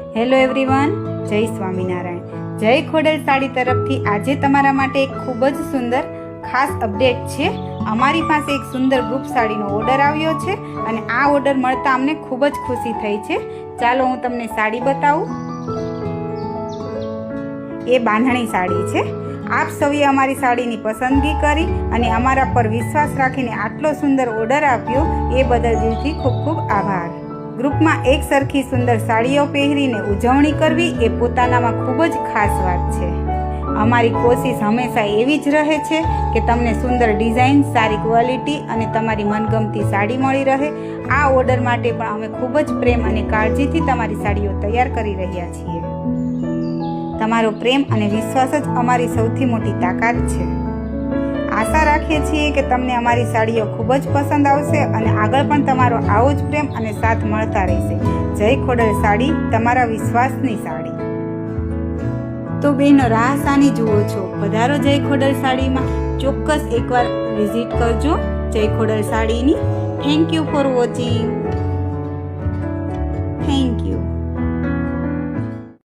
Hello everyone, જય સ્વામિનારાયણ. જય ખોડલ સાડી તરફથી આજે તમારા માટે એક ખૂબ જ સુંદર ખાસ અપડેટ છે. અમારી પાસે એક સુંદર ગ્રુપ સાડીનો ઓર્ડર આવ્યો છે અને આ ઓર્ડર મળતા અમને ખૂબ જ ખુશી થઈ છે. ચાલો હું તમને સાડી બતાવું. એ બાંધણી સાડી છે. આપ સૌએ અમારી સાડીની પસંદગી કરી અને અમારા પર વિશ્વાસ રાખીને આટલો સુંદર ઓર્ડર આપ્યો એ બદલ દિલથી ખૂબ ખૂબ આભાર. ગ્રુપમાં એક સરખી સુંદર સાડીઓ પહેરીને ઉજવણી કરવી એ પોતાનામાં ખૂબ જ ખાસ વાત છે. અમારી કોશિશ હંમેશા એવી જ રહે છે કે તમને સુંદર ડિઝાઇન, સારી ક્વોલિટી અને તમારી મનગમતી સાડી મળી રહે. આ ઓર્ડર માટે પણ અમે ખૂબ જ પ્રેમ અને કાળજીથી તમારી સાડીઓ તૈયાર કરી રહ્યા છીએ. તમારો પ્રેમ અને વિશ્વાસ જ અમારી સૌથી મોટી તાકાત છે. આશા રાખીએ છીએ કે તમને અમારી સાડીઓ ખૂબ જ પસંદ આવશે અને આગળ પણ તમારો આવો જ પ્રેમ અને સાથ મળતા રહેશે. જય ખોડલ સાડી, તમારા વિશ્વાસની સાડી. તો બહેનો, રાહ શાની જુઓ છો? પધારો જય ખોડલ સાડીમાં. ચોક્કસ એકવાર વિઝિટ કરજો જય ખોડલ સાડીની. Thank you for watching. Thank you.